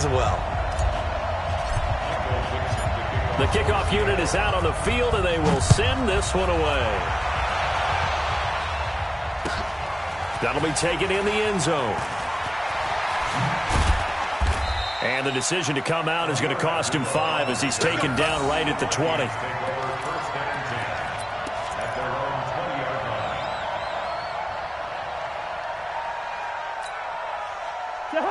as well. The kickoff unit is out on the field, and they will send this one away. That'll be taken in the end zone. And the decision to come out is going to cost him 5 as he's taken down right at the 20.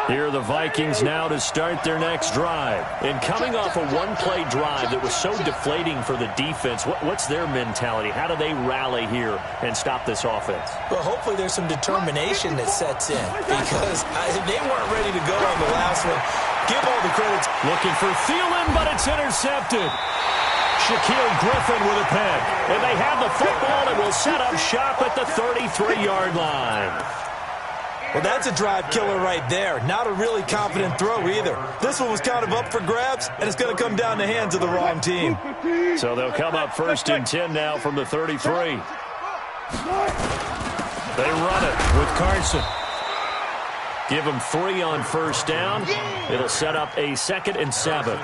Here are the Vikings now to start their next drive. And coming off a one-play drive that was so deflating for the defense, what's their mentality? How do they rally here and stop this offense? Well, hopefully there's some determination that sets in because they weren't ready to go on the last one. Give all the credit. Looking for Thielen, but it's intercepted. Shaquille Griffin with a pick. And they have the football and will set up shop at the 33-yard line. Well, that's a drive killer right there. Not a really confident throw either. This one was kind of up for grabs, and it's going to come down the hands of the wrong team. So they'll come up 1st and 10 now from the 33. They run it with Carson. Give them 3 on 1st down. It'll set up a 2nd and 7.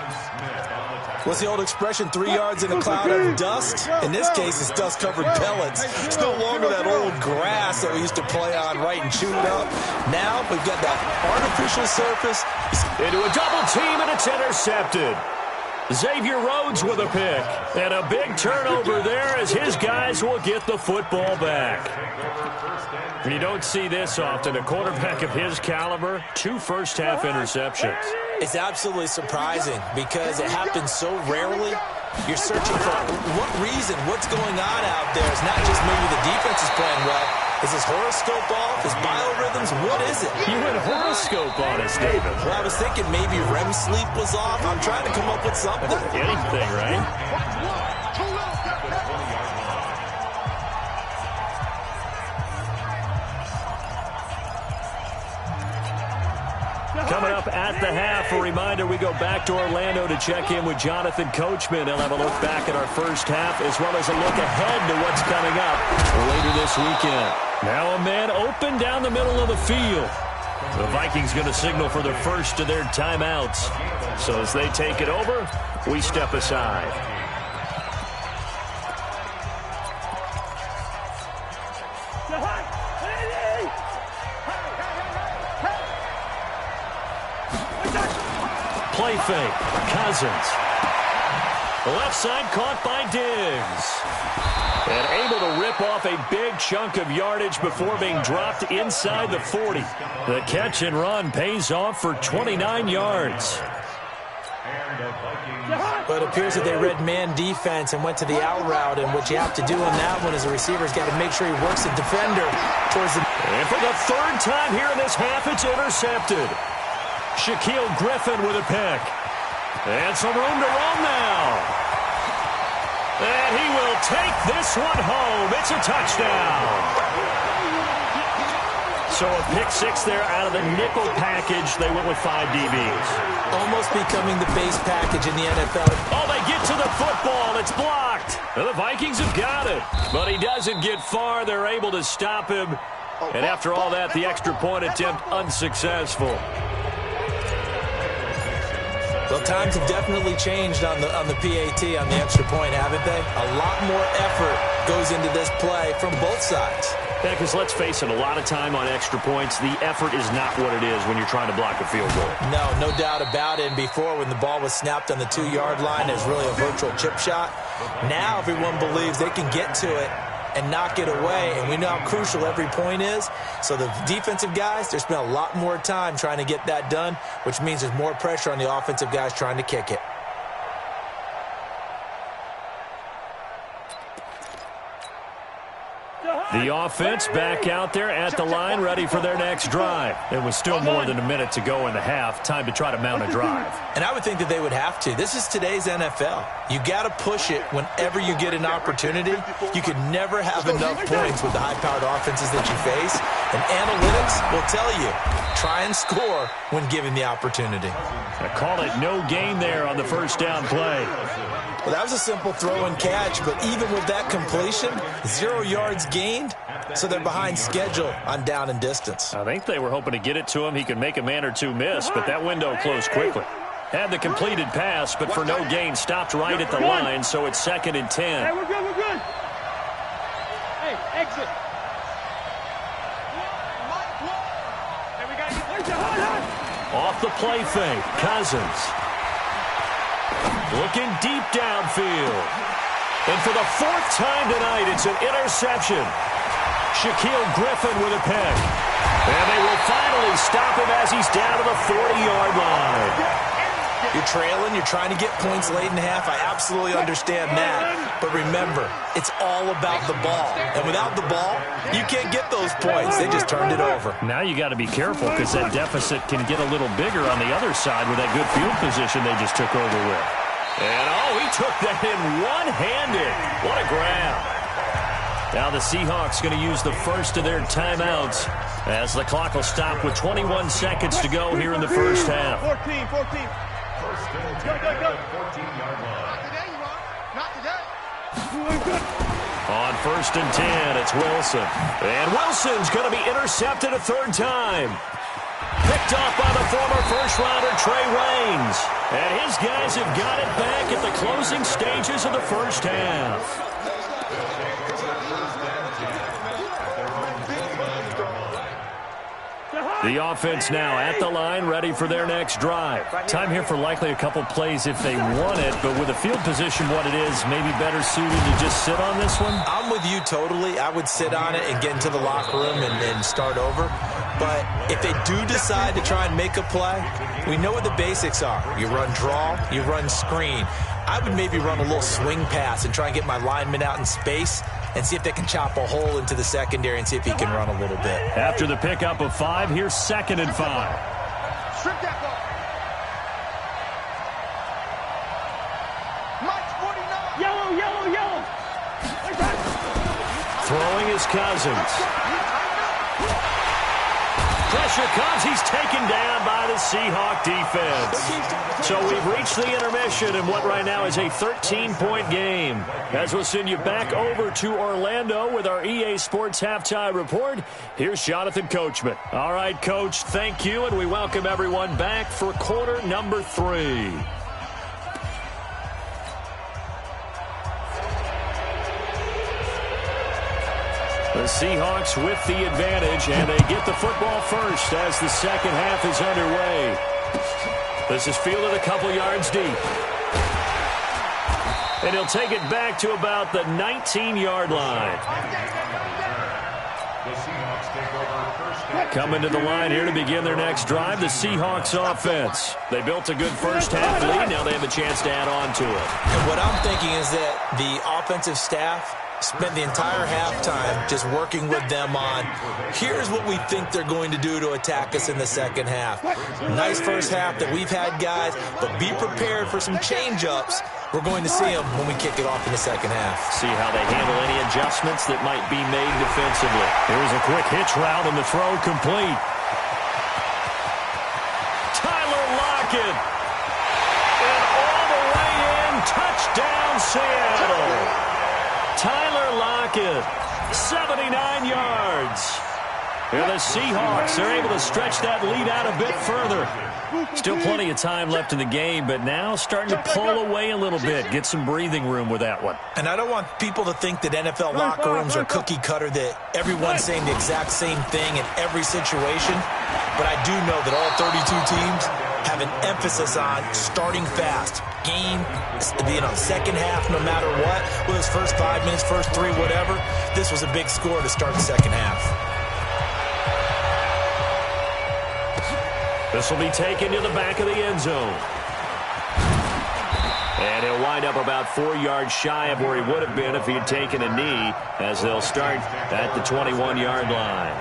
What's the old expression, 3 yards in a cloud of dust? In this case, it's dust-covered pellets. It's no longer that old grass that we used to play on, right, and chew it up. Now we've got that artificial surface. Into a double team, and it's intercepted. Xavier Rhodes with a pick. And a big turnover there as his guys will get the football back. You don't see this often. A quarterback of his caliber, 2 first-half interceptions. It's absolutely surprising because it happens so rarely. You're searching for what reason, what's going on out there. It's not just maybe the defense is playing well. Is his horoscope off? His biorhythms? What is it? You went horoscope on us, David. Well, I was thinking maybe REM sleep was off. I'm trying to come up with something. Anything, right? Coming up at the half, a reminder, we go back to Orlando to check in with Jonathan Coachman. He'll have a look back at our first half as well as a look ahead to what's coming up later this weekend. Now a man open down the middle of the field. The Vikings going to signal for the first of their timeouts. So as they take it over, we step aside. Play fake. Cousins. The left side caught by Diggs. And able to rip off a big chunk of yardage before being dropped inside the 40. The catch and run pays off for 29 yards. But it appears that they read man defense and went to the out route. And what you have to do on that one is the receiver's got to make sure he works the defender towards the... And for the 3rd time here in this half, it's intercepted. Shaquille Griffin with a pick. And some room to roam now. And he will take this one home. It's a touchdown. So a pick 6 there out of the nickel package. They went with 5 DBs. Almost becoming the base package in the NFL. Oh, they get to the football. It's blocked. Well, the Vikings have got it. But he doesn't get far. They're able to stop him. And after all that, the extra point attempt unsuccessful. Well, times have definitely changed on the PAT, on the extra point, haven't they? A lot more effort goes into this play from both sides. Yeah, because let's face it, a lot of time on extra points, the effort is not what it is when you're trying to block a field goal. No doubt about it. And before, when the ball was snapped on the 2-yard line, it was really a virtual chip shot. Now everyone believes they can get to it and knock it away, and we know how crucial every point is. So the defensive guys, there's been a lot more time trying to get that done, which means there's more pressure on the offensive guys trying to kick it. The offense back out there at the line, ready for their next drive. It was still more than a minute to go in the half. Time to try to mount a drive. And I would think that they would have to. This is today's NFL. You got to push it whenever you get an opportunity. You can never have enough points with the high-powered offenses that you face. And analytics will tell you, try and score when given the opportunity. I call it no gain there on the 1st down play. Well, that was a simple throw and catch, but even with that completion, 0 yards gained, so they're behind schedule on down and distance. I think they were hoping to get it to him. He could make a man or two miss, but that window closed quickly. Had the completed pass, but for no gain, stopped right at the line, so it's 2nd and 10. Hey, we're good, we're good. Hey, exit. Hey, we got you. Off the play fake, Cousins. Looking deep downfield. And for the 4th time tonight, it's an interception. Shaquille Griffin with a pick. And they will finally stop him as he's down to the 40-yard line. You're trailing, you're trying to get points late in half. I absolutely understand that. But remember, it's all about the ball. And without the ball, you can't get those points. They just turned it over. Now you got to be careful because that deficit can get a little bigger on the other side with that good field position they just took over with. And, he took that in one-handed. What a grab. Now the Seahawks going to use the first of their timeouts as the clock will stop with 21 seconds to go here in the first half. 14. Go. 14-yard line. Not today. On 1st and 10, it's Wilson. And Wilson's going to be intercepted a 3rd time. Picked off by the former first-rounder Trey Waynes. And his guys have got it back at the closing stages of the first half. The offense now at the line, ready for their next drive. Time here for likely a couple plays if they want it, but with the field position what it is, maybe better suited to just sit on this one? I'm with you totally. I would sit on it and get into the locker room and start over. But if they do decide to try and make a play, we know what the basics are. You run draw, you run screen. I would maybe run a little swing pass and try and get my lineman out in space and see if they can chop a hole into the secondary and see if he can run a little bit. After the pickup of 5, here's 2nd and 5. Strip that ball. Mike 49. Yellow. Throwing is Cousins. Pressure comes. He's taken down by the Seahawk defense. So we've reached the intermission in what right now is a 13-point game. As we'll send you back over to Orlando with our EA Sports Halftime Report, here's Jonathan Coachman. All right, Coach, thank you, and we welcome everyone back for quarter number 3. The Seahawks with the advantage, and they get the football first as the second half is underway. This is fielded a couple yards deep. And he'll take it back to about the 19-yard line. Coming to the line here to begin their next drive, the Seahawks offense. They built a good first half lead. Now they have a chance to add on to it. And what I'm thinking is that the offensive staff spent the entire halftime just working with them on, here's what we think they're going to do to attack us in the second half. Nice first half that we've had, guys, but be prepared for some change-ups. We're going to see them when we kick it off in the second half. See how they handle any adjustments that might be made defensively. Here's a quick hitch route and the throw complete. Tyler Lockett. And all the way in, touchdown Seattle. Tyler Lockett, 79 yards. And the Seahawks are able to stretch that lead out a bit further. Still plenty of time left in the game, but now starting to pull away a little bit. Get some breathing room with that one. And I don't want people to think that NFL locker rooms are cookie cutter, that everyone's saying the exact same thing in every situation. But I do know that all 32 teams have an emphasis on starting fast. Game, second half, no matter what. Whether it's first 5 minutes, first 3, whatever. This was a big score to start the second half. This will be taken to the back of the end zone. And he'll wind up about 4 yards shy of where he would have been if he had taken a knee, as they'll start at the 21-yard line.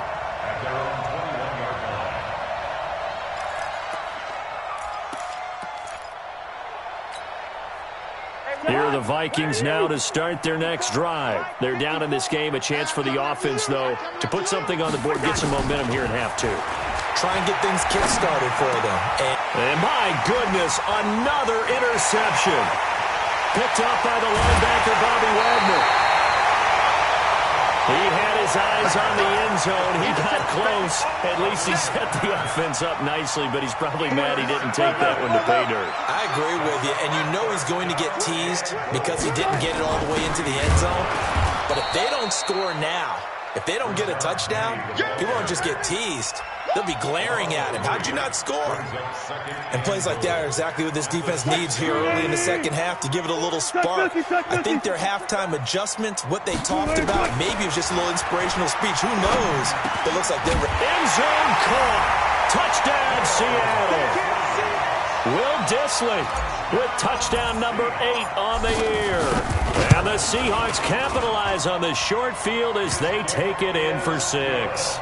Here are the Vikings now to start their next drive. They're down in this game. A chance for the offense, though, to put something on the board, get some momentum here in half 2. Try and get things kick-started for them. And my goodness, another interception. Picked up by the linebacker, Bobby Wagner. He had his eyes on the end zone. He got close. At least he set the offense up nicely, but he's probably mad he didn't take that one to pay dirt. I agree with you, and you know he's going to get teased because he didn't get it all the way into the end zone. But if they don't score now, if they don't get a touchdown, he won't just get teased. They'll be glaring at him. How'd you not score? And plays like that are exactly what this defense needs here early in the second half to give it a little spark. I think their halftime adjustments, what they talked about, maybe it was just a little inspirational speech. Who knows? It looks like they're... End zone caught. Touchdown, Seattle. Will Dissly with touchdown number 8 on the year. And the Seahawks capitalize on the short field as they take it in for 6.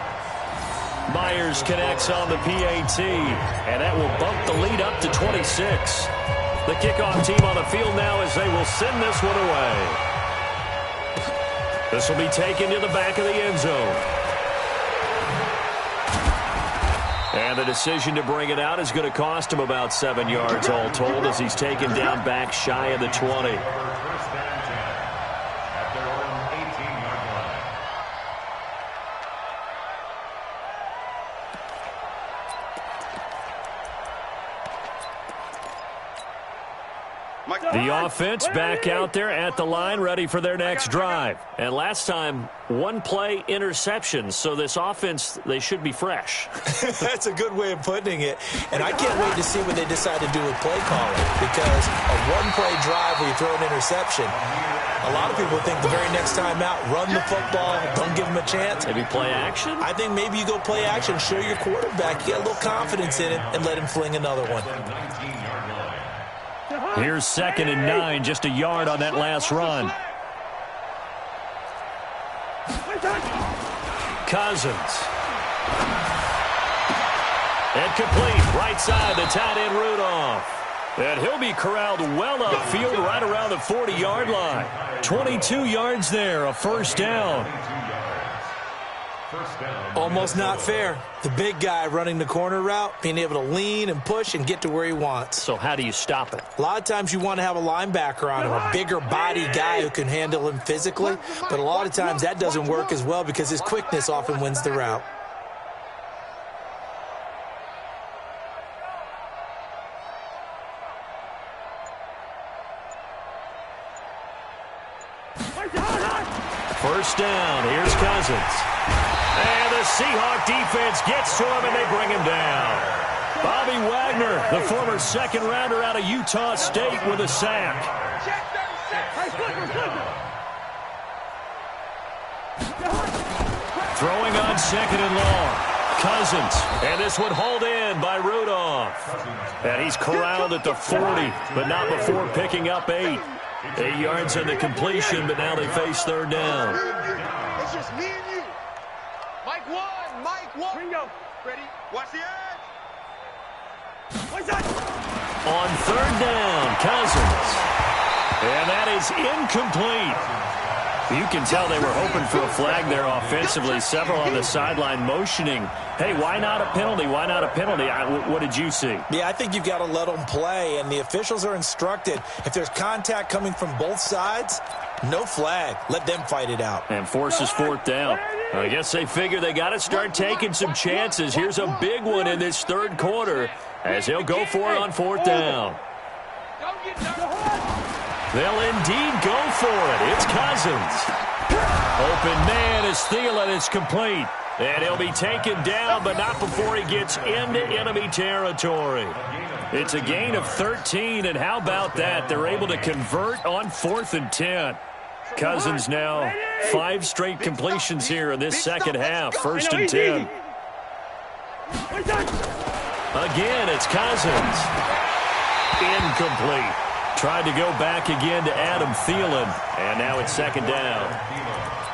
Myers connects on the PAT, and that will bump the lead up to 26. The kickoff team on the field now as they will send this one away. This will be taken to the back of the end zone. And the decision to bring it out is going to cost him about 7 yards all told as he's taken down back shy of the 20. The offense back out there at the line, ready for their next drive. And last time, 1-play interception. So this offense, they should be fresh. That's a good way of putting it. And I can't wait to see what they decide to do with play calling. Because a 1-play drive where you throw an interception, a lot of people think the very next time out, run the football, don't give them a chance. Maybe play action? I think maybe you go play action, show your quarterback, get a little confidence in it, and let him fling another one. Here's 2nd and 9, just a yard on that last run. Cousins. And complete, right side, the tight end Rudolph. And he'll be corralled well upfield right around the 40-yard line. 22 yards there, a first down. Almost not fair. The big guy running the corner route, being able to lean and push and get to where he wants. So how do you stop it? A lot of times you want to have a linebacker on him, a bigger body guy who can handle him physically. But a lot of times that doesn't work as well because his quickness often wins the route. First down. Here's Cousins. And the Seahawk defense gets to him, and they bring him down. Bobby Wagner, the former second-rounder out of Utah State, with a sack. Throwing on 2nd and long. Cousins, and this one hauled in by Rudolph. And he's corralled at the 40, but not before picking up 8. 8 yards on the completion, but now they face 3rd down. It's just me and you. Mike 1, Mike 1. Ringo, ready? Watch the edge. On 3rd down, Cousins. And that is incomplete. You can tell they were hoping for a flag there offensively. Several on the sideline motioning, hey, why not a penalty? Why not a penalty? What did you see? Yeah, I think you've got to let them play, and the officials are instructed. If there's contact coming from both sides, no flag. Let them fight it out. And forces 4th down. I guess they figure they got to start taking some chances. Here's a big one in this 3rd quarter as he'll go for it on 4th down. They'll indeed go for it. It's Cousins. Open man is Thielen. It's complete. And he'll be taken down, but not before he gets into enemy territory. It's a gain of 13, and how about that? They're able to convert on 4th and 10. Cousins now 5 straight completions here in this second half. 1st and 10. Again, it's Cousins. Incomplete. Tried to go back again to Adam Thielen, and now it's 2nd down.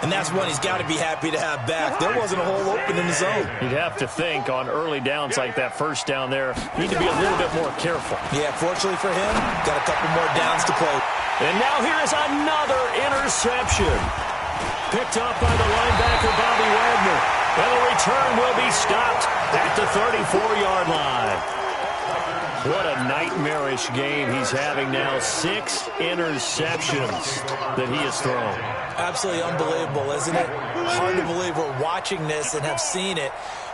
And that's one he's got to be happy to have back. There wasn't a hole open in the zone. You'd have to think on early downs like that first down there, need to be a little bit more careful. Yeah, fortunately for him, got a couple more downs to play. And now here is another interception. Picked up by the linebacker, Bobby Wagner. And the return will be stopped at the 34-yard line. What a nightmarish game he's having now. 6 interceptions that he has thrown. Absolutely unbelievable, isn't it? Hard to believe we're watching this and have seen it.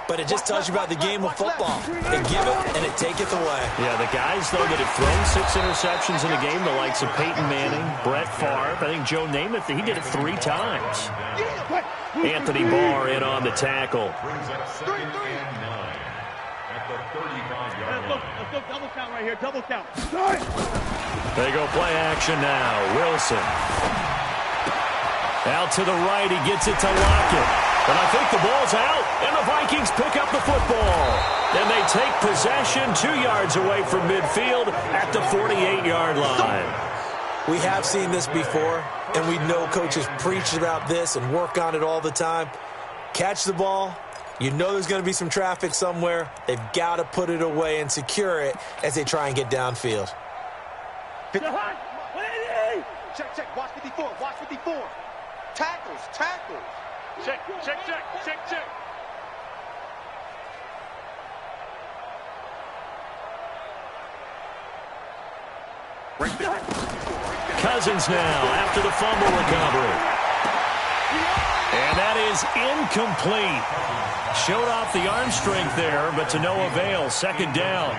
But it just tells you about the game of football. They give it, and it taketh away. Yeah, the guys, though, that have thrown 6 interceptions in a game, the likes of Peyton Manning, Brett Favre, I think Joe Namath, he did it 3 times. Anthony Barr in on the tackle. Let's go double count right here, double count. They go play action now. Wilson. Out to the right, he gets it to Lockett. But I think the ball's out, and the Vikings pick up the football. And they take possession 2 yards away from midfield at the 48-yard line. We have seen this before, and we know coaches preach about this and work on it all the time. Catch the ball. You know there's going to be some traffic somewhere. They've got to put it away and secure it as they try and get downfield. Check, check, watch 54, watch 54. Tackles, tackles. Check, check, check, check, check. Cousins now after the fumble recovery. And that is incomplete. Showed off the arm strength there, but to no avail. Second down.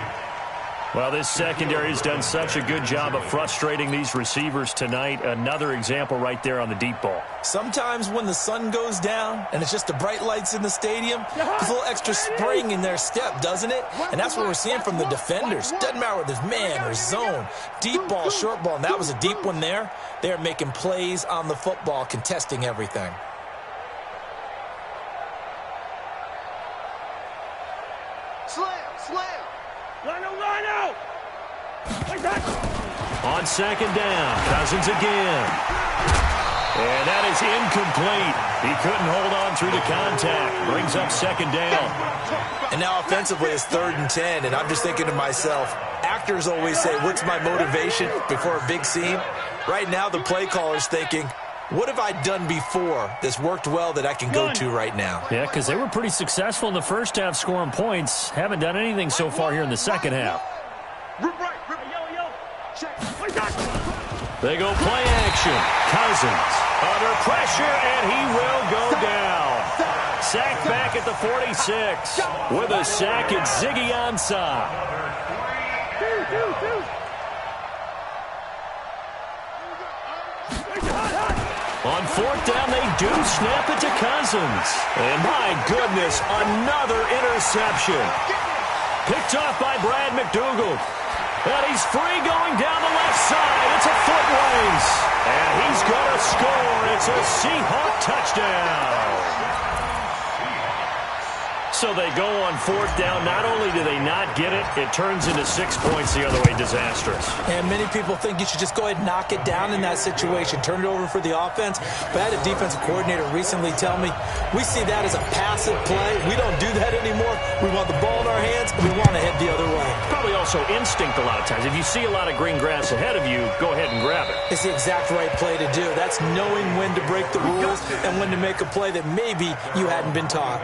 Well, this secondary has done such a good job of frustrating these receivers tonight. Another example right there on the deep ball. Sometimes when the sun goes down and it's just the bright lights in the stadium, there's a little extra spring in their step, doesn't it? And that's what we're seeing from the defenders. Doesn't matter whether there's man or zone, deep ball, short ball, and that was a deep one there. They're making plays on the football, contesting everything. Slam, slam. Lino. On second down, Cousins again. And that is incomplete. He couldn't hold on through the contact. Brings up second down. And now offensively it's 3rd and 10, and I'm just thinking to myself, actors always say, what's my motivation before a big scene? Right now the play caller's thinking, what have I done before that's worked well that I can go to right now? Yeah, because they were pretty successful in the first half scoring points. Haven't done anything so far here in the second half. They go play action. Cousins under pressure, and he will go down. Sacked back at the 46. With a sack, it's Ziggy Ansah. On 4th down, they do snap it to Cousins. And my goodness, another interception. Picked off by Brad McDougald. And he's free going down the left side. It's a foot race. And he's going to score. It's a Seahawk touchdown. So they go on 4th down. Not only do they not get it, it turns into 6 points the other way. Disastrous. And many people think you should just go ahead and knock it down in that situation. Turn it over for the offense. But I had a defensive coordinator recently tell me, we see that as a passive play. We don't do that anymore. We want the ball in our hands, and we want to head the other way. Probably also instinct a lot of times. If you see a lot of green grass ahead of you, go ahead and grab it. It's the exact right play to do. That's knowing when to break the rules and when to make a play that maybe you hadn't been taught.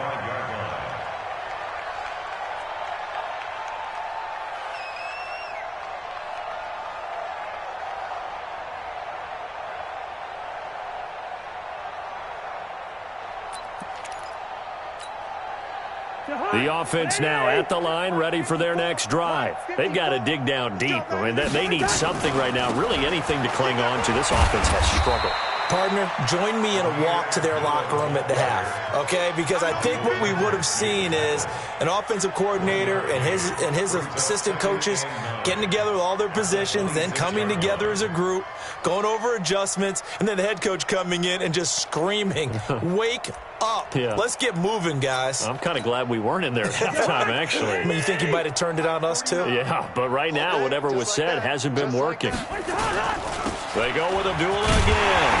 The offense now at the line, ready for their next drive. They've got to dig down deep. I mean, they need something right now, really anything to cling on to. This offense has struggled. Partner, join me in a walk to their locker room at the half, okay? Because I think what we would have seen is an offensive coordinator and his assistant coaches getting together with all their positions, then coming together as a group, going over adjustments, and then the head coach coming in and just screaming, wake up. Yeah. Let's get moving, guys. I'm kind of glad we weren't in there at halftime, actually. I mean, you think you might have turned it on us, too? Yeah, but right now, whatever was said hasn't been working. They go with Abdullah again.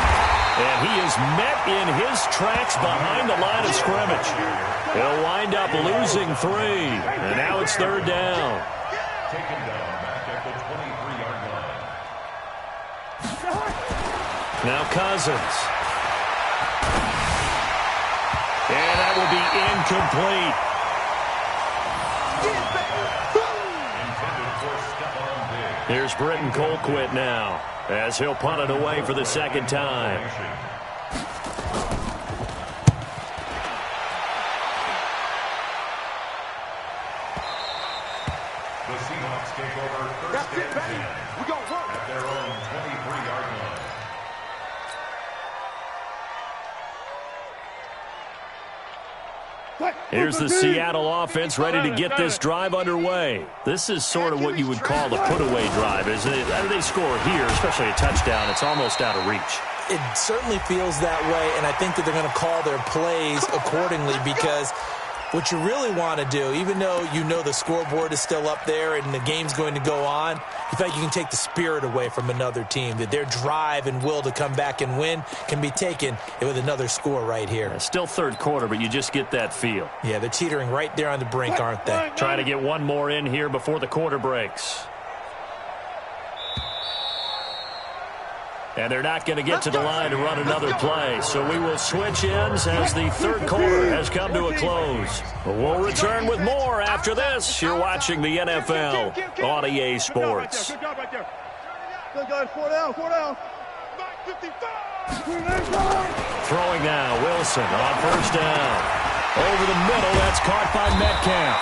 And he is met in his tracks behind the line of scrimmage. He'll wind up losing 3. And now it's 3rd down. Taken down back at the 23-yard line. Now Cousins. And that will be incomplete. Here's Britton Colquitt now, as he'll punt it away for the second time. The Seahawks take over first and 10 at their own 23-yard line. Here's the Seattle offense ready to get this drive underway. This is sort of what you would call the put-away drive, isn't it? They score here, especially a touchdown. It's almost out of reach. It certainly feels that way, and I think that they're going to call their plays accordingly because what you really want to do, even though you know the scoreboard is still up there and the game's going to go on, you feel like you can take the spirit away from another team, that their drive and will to come back and win can be taken with another score right here. Yeah, still third quarter, but you just get that feel. Yeah, they're teetering right there on the brink, aren't they? Trying to get one more in here before the quarter breaks. And they're not going to get to the line to run another play. So we will switch ends as the third quarter has come to a close. We'll return with more after this. You're watching the NFL on EA Sports. Throwing now, Wilson on first down. Over the middle, that's caught by Metcalf.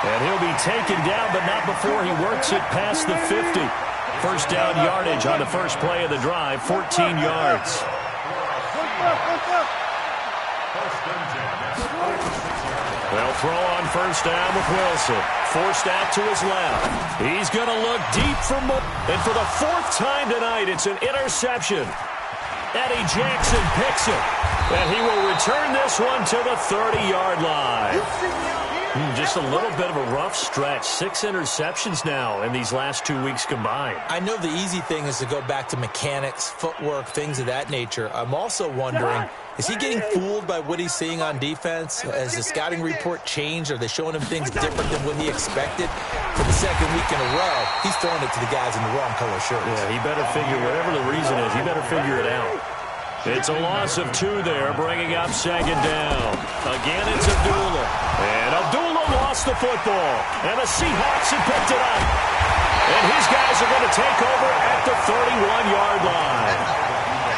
And he'll be taken down, but not before he works it past the 50. First down yardage on the first play of the drive, 14 yards. They'll throw on first down with Wilson. Forced out to his left. He's going to look deep for more. And for the fourth time tonight, it's an interception. Eddie Jackson picks it. And he will return this one to the 30-yard line. Just a little bit of a rough stretch. 6 interceptions now in these last 2 weeks combined. I know the easy thing is to go back to mechanics, footwork, things of that nature. I'm also wondering, is he getting fooled by what he's seeing on defense? Has the scouting report changed? Are they showing him things different than what he expected? For the second week in a row, he's throwing it to the guys in the wrong color shirts. Yeah, he better figure, whatever the reason is, he better figure it out. It's a loss of 2 there, bringing up second down. Again, it's Abdullah. And Abdullah lost the football. And the Seahawks have picked it up. And his guys are going to take over at the 31-yard line.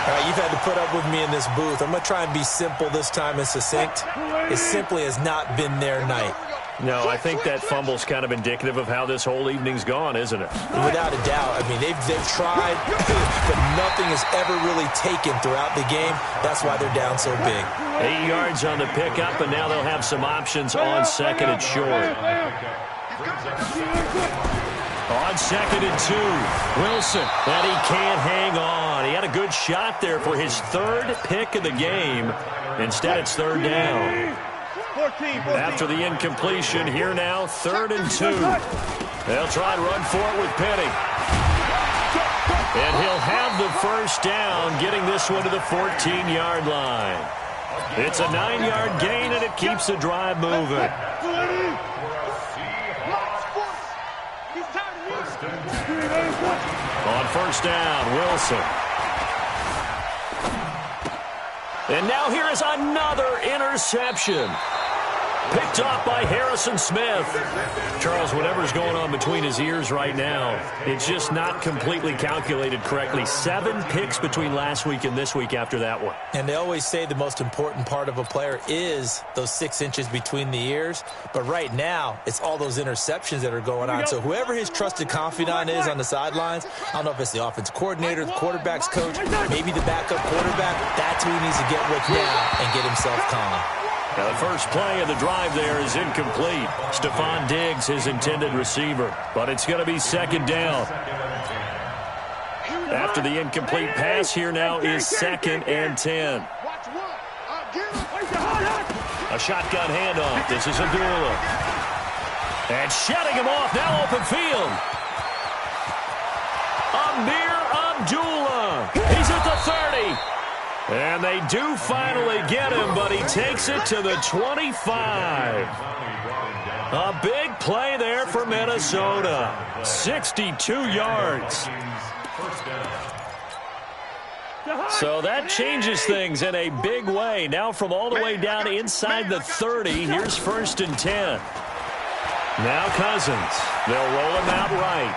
All right, you've had to put up with me in this booth. I'm going to try and be simple this time and succinct. It simply has not been their night. No, I think that fumble's kind of indicative of how this whole evening's gone, isn't it? Without a doubt. I mean, they've tried, but nothing is ever really taken throughout the game. That's why they're down so big. 8 yards on the pickup, and now they'll have some options on second and short. On second and 2, Wilson, and he can't hang on. He had a good shot there for his third pick of the game. Instead, it's third down. After the incompletion, here now, 3rd and 2. They'll try and run for it with Penny. And he'll have the first down, getting this one to the 14-yard line. It's a 9-yard gain, and it keeps the drive moving. On first down, Wilson. And now here is another interception. Picked off by Harrison Smith. Charles, whatever's going on between his ears right now, it's just not completely calculated correctly. 7 picks between last week and this week after that one. And they always say the most important part of a player is those 6 inches between the ears. But right now, it's all those interceptions that are going on. So whoever his trusted confidant is on the sidelines, I don't know if it's the offensive coordinator, the quarterback's coach, maybe the backup quarterback, that's who he needs to get with now and get himself calm. Now, the first play of the drive there is incomplete. Stephon Diggs, his intended receiver. But it's going to be second down. After the incomplete pass, here now is 2nd and 10. A shotgun handoff. This is Abdullah. And shutting him off. Now open field. Amir Abdullah. He's at the 30. And they do finally get him, but he takes it to the 25. A big play there for Minnesota. 62 yards. So that changes things in a big way. Now from all the way down inside the 30, here's 1st and 10. Now Cousins. They'll roll him out right.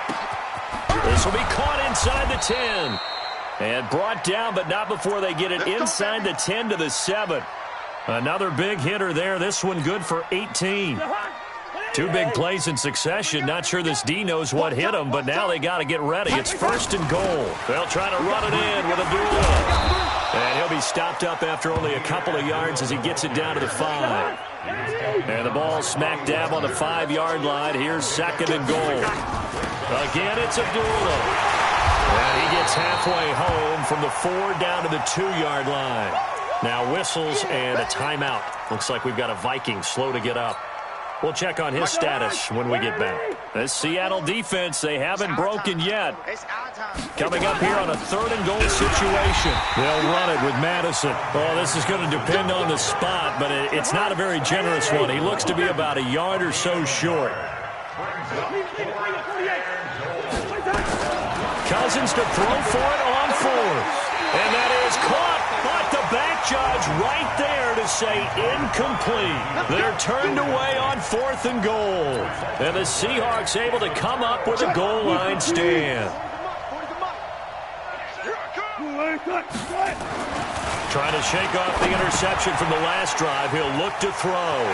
This will be caught inside the 10. And brought down, but not before they get it inside the 10 to the 7. Another big hitter there. This one good for 18. Two big plays in succession. Not sure this D knows what hit him, but now they got to get ready. It's 1st and goal. They'll try to run it in with a duel. And he'll be stopped up after only a couple of yards as he gets it down to the 5. And the ball smack dab on the 5-yard line. Here's 2nd and goal. Again, it's Abdullah. And he gets halfway home from the 4 down to the 2-yard line. Now whistles and a timeout. Looks like we've got a Viking slow to get up. We'll check on his status when we get back. This Seattle defense, they haven't broken yet. Coming up here on a 3rd and goal situation. They'll run it with Madison. Oh, this is going to depend on the spot, but it's not a very generous one. He looks to be about a yard or so short. Cousins to throw for it on 4th. And that is caught, but the back judge right there to say incomplete. They're turned away on 4th and goal. And the Seahawks able to come up with a goal line stand. Trying to shake off the interception from the last drive. He'll look to throw.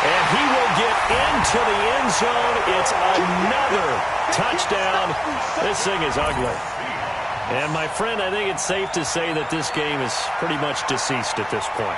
And he will get into the end zone. It's another touchdown. This thing is ugly. And, my friend, I think it's safe to say that this game is pretty much deceased at this point.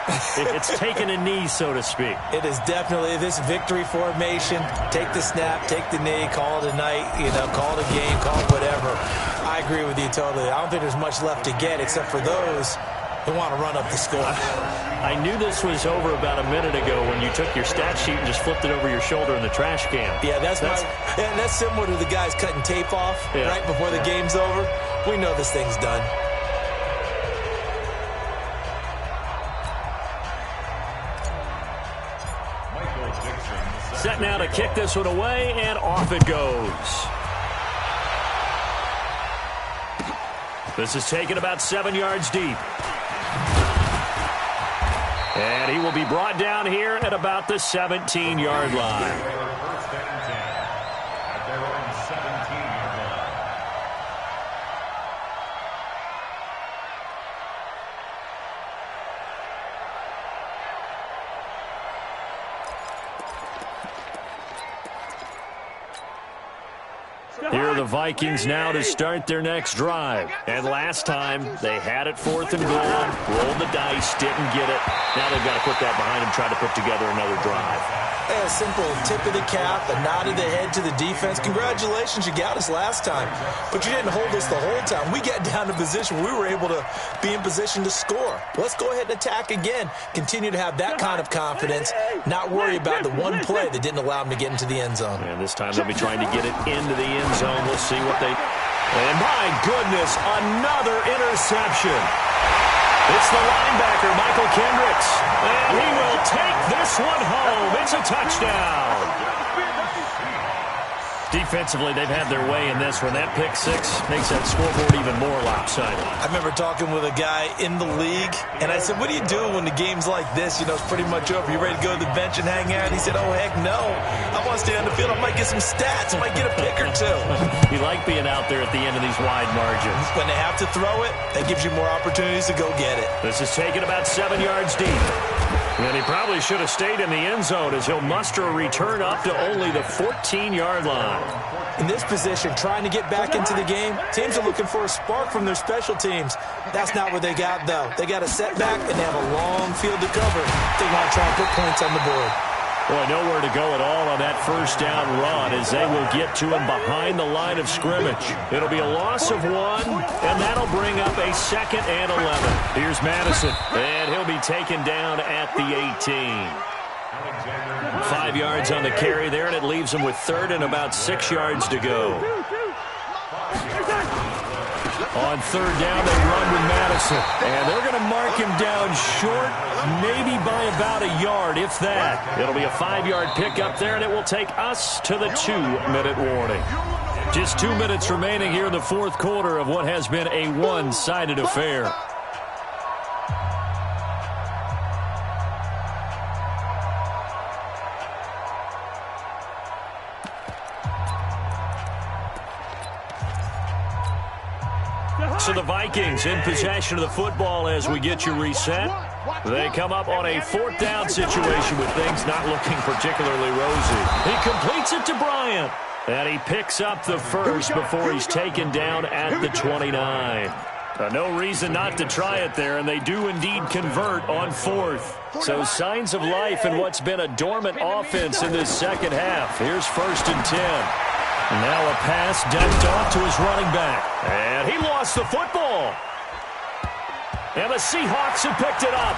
It's taken a knee, so to speak. It is definitely this victory formation. Take the snap, take the knee, call it a night, call it a game, call it whatever. I agree with you totally. I don't think there's much left to get except for those who want to run up the score. I knew this was over about a minute ago when you took your stat sheet and just flipped it over your shoulder in the trash can. Yeah, that's similar to the guys cutting tape off right before the game's over. We know this thing's done. Set now to kick this one away, and off it goes. This is taken about 7 yards deep. And he will be brought down here at about the 17-yard line. Here are the Vikings now to start their next drive. And last time, they had it 4th and goal, rolled the dice, didn't get it. Now they've got to put that behind them, try to put together another drive. A simple tip of the cap, a nod of the head to the defense. Congratulations, you got us last time. But you didn't hold us the whole time. We got down to position where we were able to be in position to score. Let's go ahead and attack again. Continue to have that kind of confidence, not worry about the one play that didn't allow them to get into the end zone. And this time they'll be trying to get it into the end zone. We'll see what they... And my goodness, another interception. It's the linebacker, Michael Kendricks. And he will take this one home. It's a touchdown. Defensively, they've had their way in this one. That pick six makes that scoreboard even more lopsided. I remember talking with a guy in the league, and I said, what do you do when the game's like this? It's pretty much over. You ready to go to the bench and hang out? He said, oh, heck no. I want to stay on the field. I might get some stats. I might get a pick or two. You like being out there at the end of these wide margins. When they have to throw it, that gives you more opportunities to go get it. This is taken about 7 yards deep. And he probably should have stayed in the end zone as he'll muster a return up to only the 14-yard line. In this position, trying to get back into the game, teams are looking for a spark from their special teams. That's not what they got, though. They got a setback, and they have a long field to cover. They want to try and put points on the board. Boy, nowhere to go at all on that first down run as they will get to him behind the line of scrimmage. It'll be a loss of 1, and that'll bring up a 2nd and 11. Here's Madison, and he'll be taken down at the 18. 5 yards on the carry there, and it leaves him with 3rd and about 6 yards to go. On 3rd down, they run with Madison. And they're going to mark him down short, maybe by about a yard, if that. It'll be a 5-yard pickup there, and it will take us to the 2-minute warning. Just 2 minutes remaining here in the 4th quarter of what has been a one-sided affair. So the Vikings in possession of the football as we get you reset. They come up on a 4th down situation with things not looking particularly rosy. He completes it to Bryant. And he picks up the first before he's taken down at the 29. No reason not to try it there, and they do indeed convert on 4th. So signs of life in what's been a dormant offense in this second half. Here's 1st and 10. Now a pass dumped off to his running back. And he lost the football. And the Seahawks have picked it up.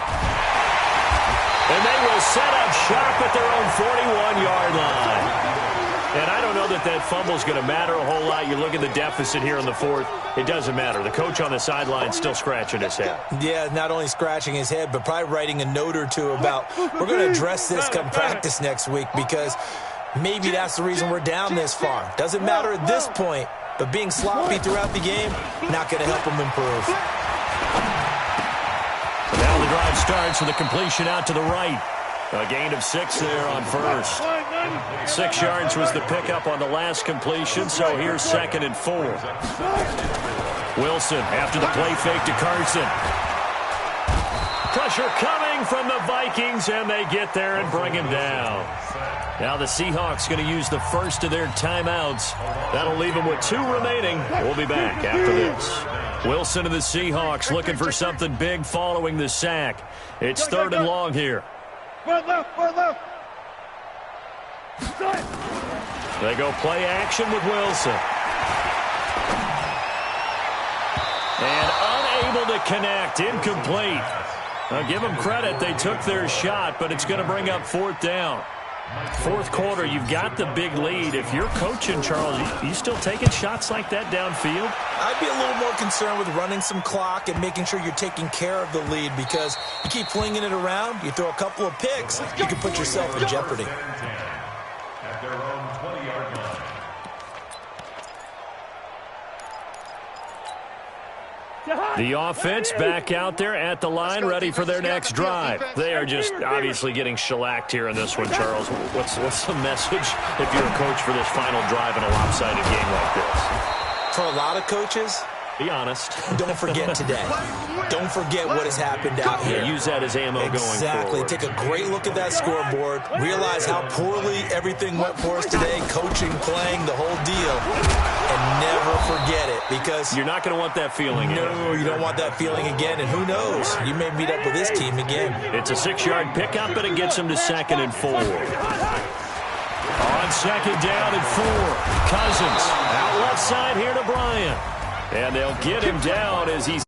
And they will set up shop at their own 41-yard line. And I don't know that that fumble is going to matter a whole lot. You look at the deficit here in the 4th. It doesn't matter. The coach on the sideline still scratching his head. Yeah, not only scratching his head, but probably writing a note or two about we're going to address this come practice next week because maybe that's the reason we're down this far. Doesn't matter at this point, but being sloppy throughout the game, not going to help them improve. Now the drive starts with a completion out to the right. A gain of 6 there on 1st. 6 yards was the pickup on the last completion, so here's 2nd and 4. Wilson after the play fake to Carson. Pressure coming from the Vikings, and they get there and bring him down. Now the Seahawks going to use the first of their timeouts. That'll leave them with 2 remaining. We'll be back after this. Wilson and the Seahawks looking for something big following the sack. It's 3rd and long here. left. They go play action with Wilson. And unable to connect, incomplete. Now give them credit, they took their shot, but it's going to bring up 4th down. 4th quarter, you've got the big lead. If you're coaching, Charles, you still taking shots like that downfield? I'd be a little more concerned with running some clock and making sure you're taking care of the lead because you keep flinging it around, you throw a couple of picks, you can put yourself in jeopardy. At their own 20-yard line. The offense back out there at the line, ready for their next drive. They are just obviously getting shellacked here in this one, Charles. What's the message if you're a coach for this final drive in a lopsided game like this? For a lot of coaches, be honest. Don't forget today. Don't forget what has happened out here. Use that as ammo going forward. Exactly. Take a great look at that scoreboard. Realize how poorly everything went for us today. Coaching, playing, the whole deal. And never forget it because you're not going to want that feeling. No, you don't want that feeling again. And who knows? You may meet up with this team again. It's a 6-yard pickup, but it gets them to 2nd and 4. On 2nd down and 4. Cousins out left side here to Bryant. And they'll get him down as he's